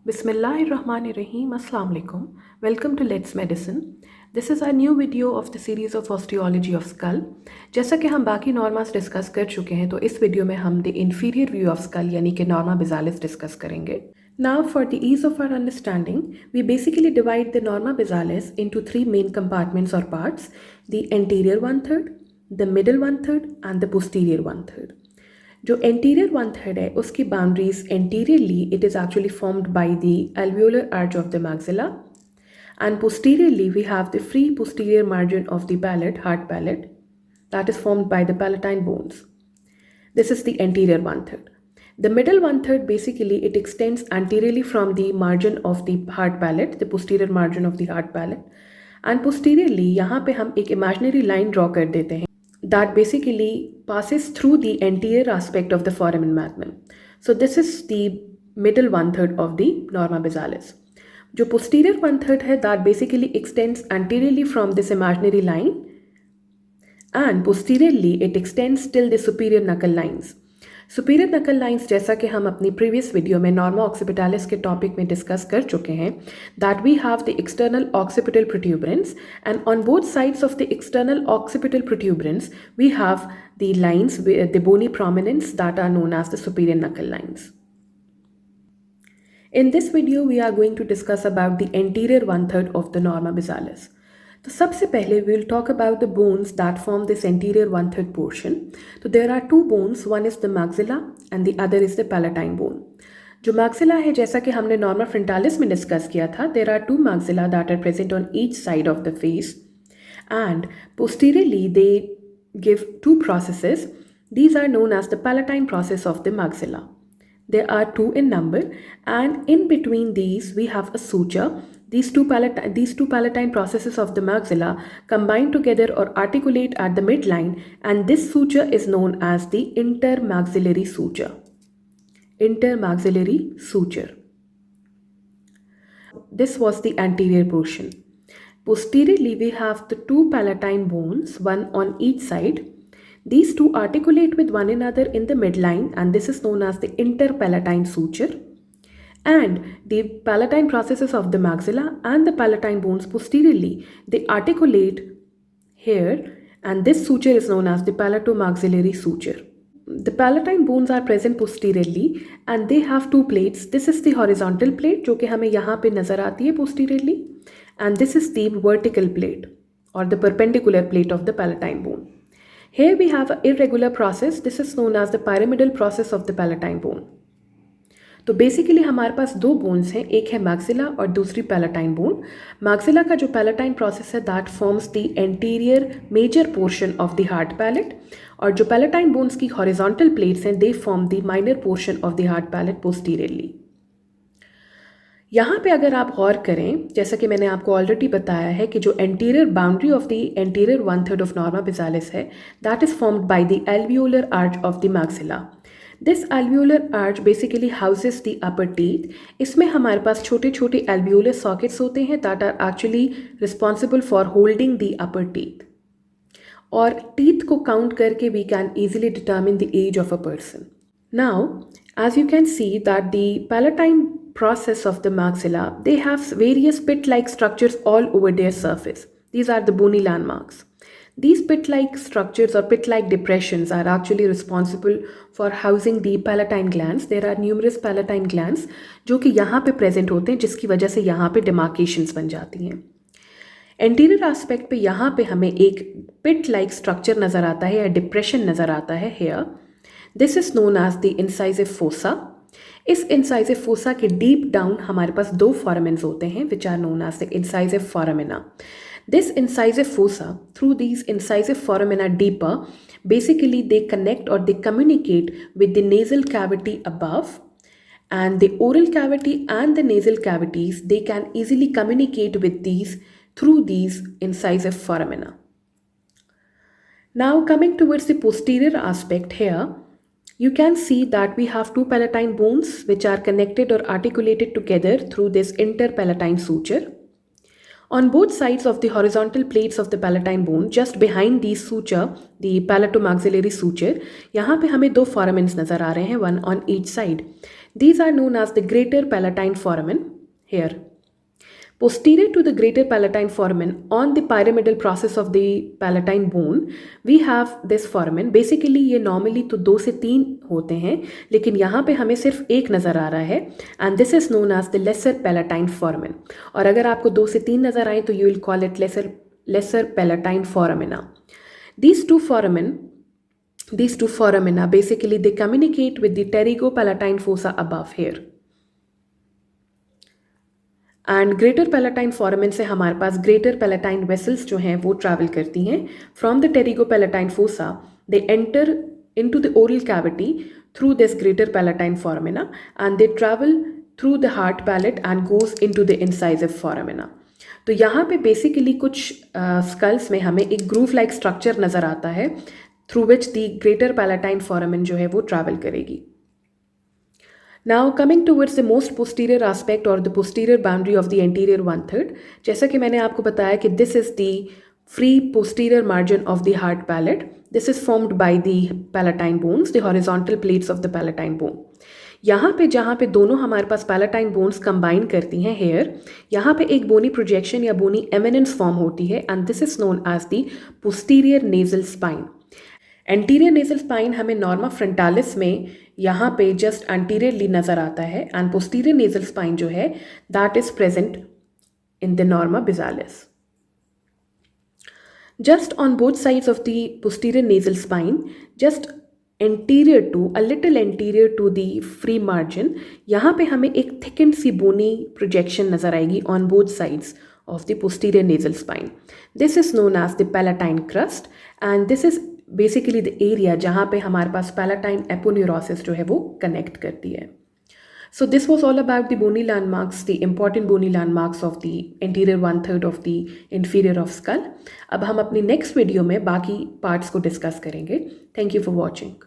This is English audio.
Bismillahirrahmanirrahim. Assalamu alaikum. Welcome to Let's Medicine. This is our new video of the series of osteology of skull. जैसा कि हम बाकी नॉर्मास discuss कर चुके हैं तो इस वीडियो में हम the inferior view of skull यानी कि norma bizalis डिस्कस करेंगे. Now for the ease of our understanding, we basically divide the norma bizalis into three main compartments or parts: the anterior 1/3, the middle 1/3 and the posterior 1/3. जो anterior 1/3 है उसकी boundaries anteriorly it is actually formed by the alveolar arch of the maxilla, and posteriorly we have the free posterior margin of the palate, hard palate, that is formed by the palatine bones. This is the anterior 1/3. The middle 1/3 basically it extends anteriorly from the margin of the hard palate, the posterior margin of the hard palate, and posteriorly यहाँ पे हम एक imaginary line draw कर देते हैं that basically passes through the anterior aspect of the foramen magnum. So this is the middle 1/3 of the norma bizalis. जो posterior 1/3 है that basically extends anteriorly from this imaginary line and posteriorly it extends till the superior knuckle lines. Superior nuchal lines जैसा कि हम अपनी previous video में norma occipitalis के topic में discuss कर चुके हैं that we have the external occipital protuberance and on both sides of the external occipital protuberance we have the lines the bony prominence that are known as the superior nuchal lines. In this video we are going to discuss about the anterior 1/3 of the norma bizalis. तो सबसे पहले we will talk about the bones that form this anterior 1/3 portion. तो there are two bones, one is the maxilla and the other is the palatine bone. जो maxilla है जैसा कि हमने norma frontalis में डिस्कस किया था, there are two maxilla that are present on each side of the face and posteriorly they give two processes. These are known as the palatine process of the maxilla. There are two in number and in between these we have a suture. These two palatine processes of the maxilla combine together or articulate at the midline, and this suture is known as the intermaxillary suture. Intermaxillary suture. This was the anterior portion. Posteriorly, we have the two palatine bones, one on each side. These two articulate with one another in the midline, and this is known as the interpalatine suture. And the palatine processes of the maxilla and the palatine bones posteriorly, they articulate here, and this suture is known as the palatomaxillary suture. The palatine bones are present posteriorly and they have two plates. This is the horizontal plate जो कि हमें यहाँ पे नज़र आती है posteriorly, and this is the vertical plate or the perpendicular plate of the palatine bone. Here we have an irregular process. This is known as the pyramidal process of the palatine bone. तो basically हमारे पास दो bones हैं, एक है maxilla और दूसरी palatine bone. Maxilla का जो पैलेटाइन प्रोसेस है that forms the anterior major portion of the hard palate, और जो पैलेटाइन बोन्स की हॉरिजॉन्टल प्लेट्स हैं they form the minor portion of the hard palate posteriorly. यहाँ पे अगर आप गौर करें, जैसा कि मैंने आपको ऑलरेडी बताया है कि जो anterior boundary of the anterior 1/3 of norma basalis है that is formed by the alveolar arch of the maxilla. This alveolar arch basically houses the upper teeth. इसमें हमारे पास छोटे छोटे alveolar sockets होते हैं that are actually responsible for holding the upper teeth. और teeth को count करके we can easily determine the age of a person. Now, as you can see that the palatine process of the maxilla, they have various pit-like structures all over their surface. These are the bony landmarks. These pit-like structures or pit-like depressions are actually responsible for housing the palatine glands. There are numerous palatine glands जो कि यहाँ पे present होते हैं जिसकी वजह से यहाँ पे demarcations बन जाती हैं. Anterior aspect पे यहाँ पे हमें एक pit-like structure नज़र आता है या depression नज़र आता है here. This is known as the incisive fossa. इस incisive fossa के deep down हमारे पास दो foramens होते हैं which are known as the incisive foramina. This incisive fossa, through these incisive foramina deeper, basically they connect or they communicate with the nasal cavity above, and the oral cavity and the nasal cavities, they can easily communicate with these through these incisive foramina. Now coming towards the posterior aspect here, you can see that we have two palatine bones which are connected or articulated together through this interpalatine suture. On both sides of the horizontal plates of the palatine bone, just behind the suture, the palatomaxillary suture, यहाँ पे हमें दो foramens नज़र आ रहे हैं, one on each side. These are known as the greater palatine foramen here. Posterior to the greater palatine foramen on the pyramidal process of the palatine bone, we have this foramen. Basically ये normally तो 2 से 3 होते हैं, लेकिन यहाँ पे हमें सिर्फ एक नज़र आ रहा है, and this is known as the lesser palatine foramen. और अगर आपको 2 से 3 नज़र आए तो you will call it lesser palatine foramina. These two foramina basically they communicate with the pterygopalatine fossa above here. And greater palatine foramen से हमारे पास greater palatine vessels जो हैं वो ट्रैवल करती हैं from the pterygopalatine fossa. They enter into the oral cavity through this greater palatine foramina and they travel through the hard palate and goes into the incisive foramina. तो यहाँ पे basically कुछ sculls में हमें एक groove like structure नज़र आता है through which the greater palatine foramen जो है वो ट्रैवल करेगी. Now coming towards the most posterior aspect or the posterior boundary of the anterior 1/3, जैसा कि मैंने आपको बताया कि this is the free posterior margin of the hard palate. This is formed by the palatine bones, the horizontal plates of the palatine bone. यहाँ पे जहाँ पे दोनों हमारे पास palatine bones combine करती हैं here, यहाँ पे एक bony projection या bony eminence form होती है and this is known as the posterior nasal spine. Anterior nasal spine हमें नॉर्मा फ्रंटालिस में यहाँ पे जस्ट एंटीरियरली नज़र आता है एंड पोस्टीरियर नेजल स्पाइन जो है that is present in the norma basalis. Just on both sides of the posterior nasal spine, just anterior to a little anterior to the free margin, यहाँ पे हमें एक thicken सी बोनी projection नज़र आएगी on both sides of the posterior nasal spine. This is known as the palatine crust and this is basically the area जहाँ पे हमारे पास palatine aponeurosis जो है वो connect करती है. So this was all about the bony landmarks, the important bony landmarks of the anterior 1/3 of the inferior of skull. अब हम अपनी next video में बाकी parts को discuss करेंगे. Thank you for watching.